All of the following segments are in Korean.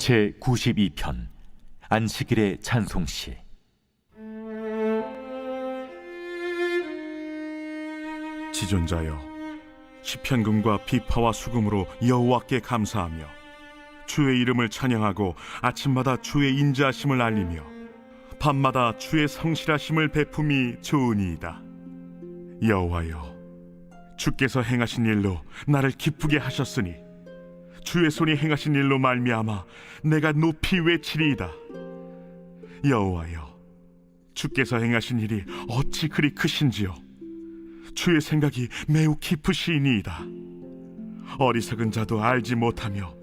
제92편 안식일의 찬송시. 지존자여, 시편금과 비파와 수금으로 여호와께 감사하며 주의 이름을 찬양하고 아침마다 주의 인자하심을 알리며 밤마다 주의 성실하심을 베품이 좋으니이다. 여호와여, 주께서 행하신 일로 나를 기쁘게 하셨으니 주의 손이 행하신 일로 말미암아 내가 높이 외치리이다. 여호와여, 주께서 행하신 일이 어찌 그리 크신지요. 주의 생각이 매우 깊으시니이다. 어리석은 자도 알지 못하며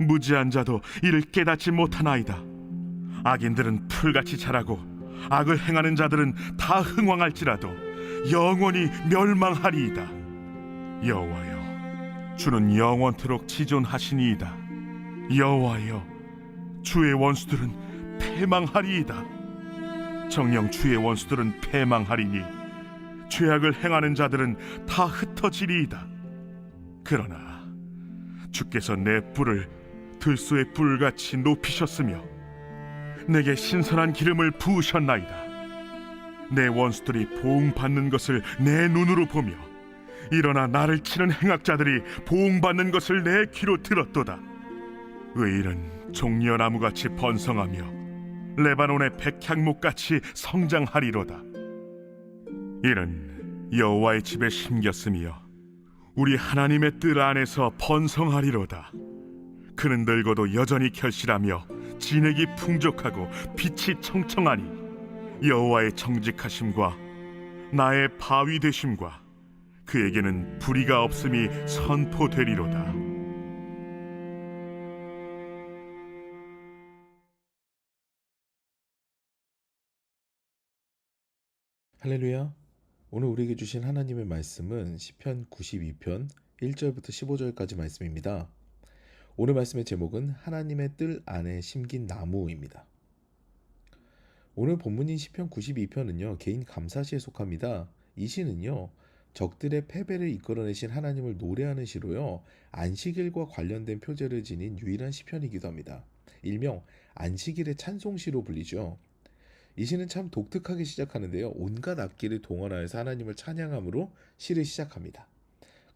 무지한 자도 이를 깨닫지 못하나이다. 악인들은 풀같이 자라고 악을 행하는 자들은 다 흥왕할지라도 영원히 멸망하리이다. 여호와여, 주는 영원토록 지존하시니이다. 여호와여, 주의 원수들은 패망하리이다. 정녕 주의 원수들은 패망하리니 죄악을 행하는 자들은 다 흩어지리이다. 그러나 주께서 내 뿔을 들소의 뿔같이 높이셨으며 내게 신선한 기름을 부으셨나이다. 내 원수들이 보응받는 것을 내 눈으로 보며 일어나 나를 치는 행악자들이 보응받는 것을 내 귀로 들었도다. 의인은 종려나무같이 번성하며 레바논의 백향목같이 성장하리로다. 이는 여호와의 집에 심겼으며 우리 하나님의 뜰 안에서 번성하리로다. 그는 늙어도 여전히 결실하며 진액이 풍족하고 빛이 청청하니 여호와의 정직하심과 나의 바위 되심과 그에게는 불의가 없음이 선포되리로다. 할렐루야. 오늘 우리에게 주신 하나님의 말씀은 시편 92편 1절부터 15절까지 말씀입니다. 오늘 말씀의 제목은 하나님의 뜰 안에 심긴 나무입니다. 오늘 본문인 시편 92편은요, 개인 감사시에 속합니다. 이 시는요, 적들의 패배를 이끌어내신 하나님을 노래하는 시로요, 안식일과 관련된 표제를 지닌 유일한 시편이기도 합니다. 일명 안식일의 찬송시로 불리죠. 이 시는 참 독특하게 시작하는데요, 온갖 악기를 동원하여서 하나님을 찬양함으로 시를 시작합니다.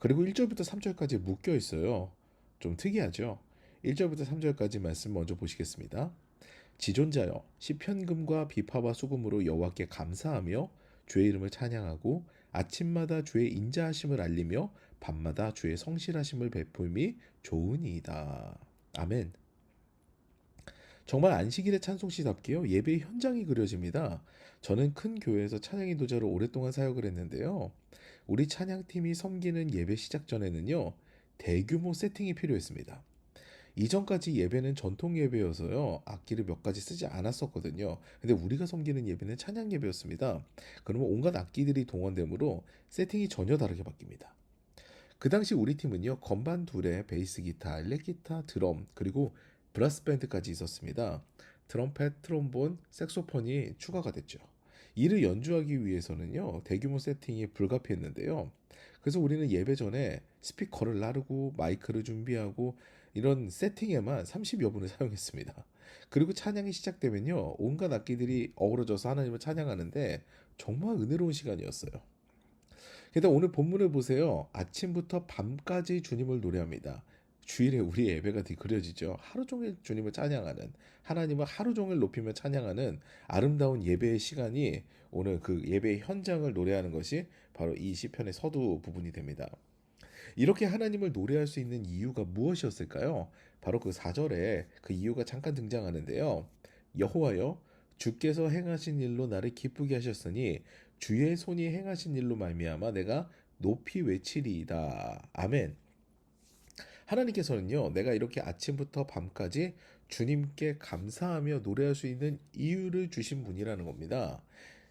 그리고 1절부터 3절까지 묶여 있어요. 좀 특이하죠? 1절부터 3절까지 말씀 먼저 보시겠습니다. 지존자여, 시편금과 비파와 수금으로 여호와께 감사하며 주의 이름을 찬양하고 아침마다 주의 인자하심을 알리며 밤마다 주의 성실하심을 베풀미 좋으니이다. 아멘. 정말 안식일의 찬송시답게요, 예배의 현장이 그려집니다. 저는 큰 교회에서 찬양 인도자로 오랫동안 사역을 했는데요, 우리 찬양팀이 섬기는 예배 시작 전에는요, 대규모 세팅이 필요했습니다. 이전까지 예배는 전통 예배여서요, 악기를 몇 가지 쓰지 않았었거든요. 근데 우리가 섬기는 예배는 찬양 예배였습니다. 그러면 온갖 악기들이 동원되므로 세팅이 전혀 다르게 바뀝니다. 그 당시 우리 팀은요, 건반 둘에 베이스 기타, 일렉 기타, 드럼, 그리고 브라스 밴드까지 있었습니다. 트럼펫, 트롬본, 색소폰이 추가가 됐죠. 이를 연주하기 위해서는요, 대규모 세팅이 불가피했는데요. 그래서 우리는 예배 전에 스피커를 나르고 마이크를 준비하고 이런 세팅에만 30여 분을 사용했습니다. 그리고 찬양이 시작되면요, 온갖 악기들이 어우러져서 하나님을 찬양하는데 정말 은혜로운 시간이었어요. 게다가 오늘 본문을 보세요. 아침부터 밤까지 주님을 노래합니다. 주일에 우리의 예배가 그려지죠. 하루 종일 주님을 찬양하는, 하나님을 하루 종일 높이며 찬양하는 아름다운 예배의 시간이 오늘 그 예배의 현장을 노래하는 것이 바로 이 시편의 서두 부분이 됩니다. 이렇게 하나님을 노래할 수 있는 이유가 무엇이었을까요? 바로 그 4절에 그 이유가 잠깐 등장하는데요. 여호와여, 주께서 행하신 일로 나를 기쁘게 하셨으니 주의 손이 행하신 일로 말미암아 내가 높이 외치리이다. 아멘. 하나님께서는요, 내가 이렇게 아침부터 밤까지 주님께 감사하며 노래할 수 있는 이유를 주신 분이라는 겁니다.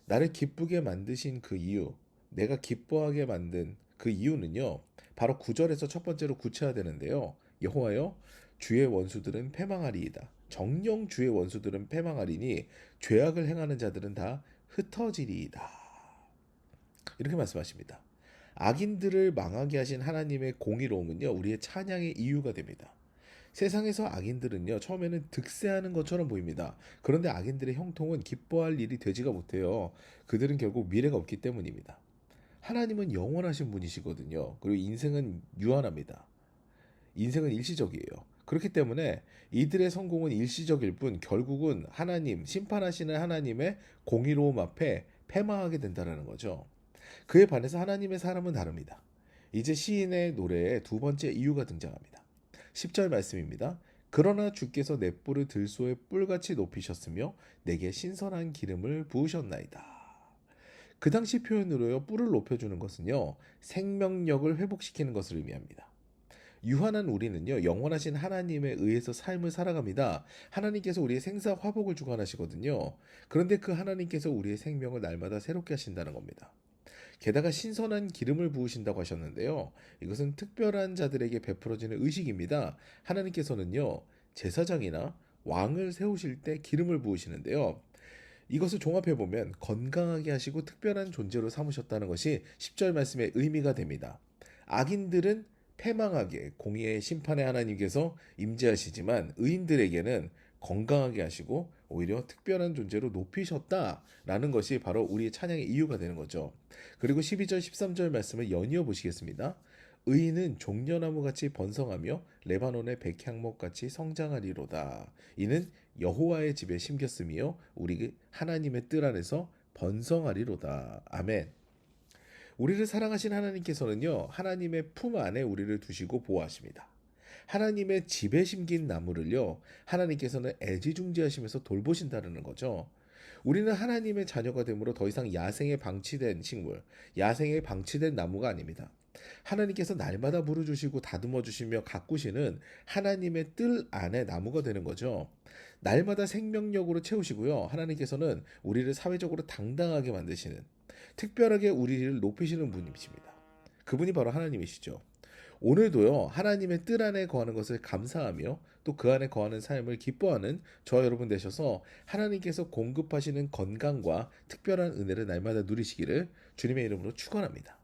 나를 기쁘게 만드신 그 이유, 내가 기뻐하게 만든 그 이유는요, 바로 9절에서 첫 번째로 구체화되는데요. 여호와여, 주의 원수들은 패망하리이다. 정녕 주의 원수들은 패망하리니 죄악을 행하는 자들은 다 흩어지리이다. 이렇게 말씀하십니다. 악인들을 망하게 하신 하나님의 공의로움은요, 우리의 찬양의 이유가 됩니다. 세상에서 악인들은요, 처음에는 득세하는 것처럼 보입니다. 그런데 악인들의 형통은 기뻐할 일이 되지가 못해요. 그들은 결국 미래가 없기 때문입니다. 하나님은 영원하신 분이시거든요. 그리고 인생은 유한합니다. 인생은 일시적이에요. 그렇기 때문에 이들의 성공은 일시적일 뿐 결국은 하나님, 심판하시는 하나님의 공의로움 앞에 패망하게 된다는 거죠. 그에 반해서 하나님의 사람은 다릅니다. 이제 시인의 노래에 두 번째 이유가 등장합니다. 10절 말씀입니다. 그러나 주께서 내 뿔을 들소의 뿔같이 높이셨으며 내게 신선한 기름을 부으셨나이다. 그 당시 표현으로요, 뿔을 높여주는 것은요, 생명력을 회복시키는 것을 의미합니다. 유한한 우리는요, 영원하신 하나님에 의해서 삶을 살아갑니다. 하나님께서 우리의 생사 화복을 주관하시거든요. 그런데 그 하나님께서 우리의 생명을 날마다 새롭게 하신다는 겁니다. 게다가 신선한 기름을 부으신다고 하셨는데요. 이것은 특별한 자들에게 베풀어지는 의식입니다. 하나님께서는요, 제사장이나 왕을 세우실 때 기름을 부으시는데요. 이것을 종합해보면 건강하게 하시고 특별한 존재로 삼으셨다는 것이 10절 말씀의 의미가 됩니다. 악인들은 패망하게 공의의 심판의 하나님께서 임재하시지만 의인들에게는 건강하게 하시고 오히려 특별한 존재로 높이셨다라는 것이 바로 우리의 찬양의 이유가 되는 거죠. 그리고 12절 13절 말씀을 연이어 보시겠습니다. 의인은 종려나무같이 번성하며 레바논의 백향목같이 성장하리로다. 이는 여호와의 집에 심겼으며 우리 하나님의 뜰 안에서 번성하리로다. 아멘. 우리를 사랑하신 하나님께서는요, 하나님의 품 안에 우리를 두시고 보호하십니다. 하나님의 집에 심긴 나무를요, 하나님께서는 애지중지하시면서 돌보신다는 거죠. 우리는 하나님의 자녀가 되므로 더 이상 야생에 방치된 식물, 야생에 방치된 나무가 아닙니다. 하나님께서 날마다 물어주시고 다듬어 주시며 가꾸시는 하나님의 뜰 안에 나무가 되는 거죠. 날마다 생명력으로 채우시고요. 하나님께서는 우리를 사회적으로 당당하게 만드시는, 특별하게 우리를 높이시는 분이십니다. 그분이 바로 하나님이시죠. 오늘도요, 하나님의 뜰 안에 거하는 것을 감사하며 또 그 안에 거하는 삶을 기뻐하는 저와 여러분 되셔서 하나님께서 공급하시는 건강과 특별한 은혜를 날마다 누리시기를 주님의 이름으로 축원합니다.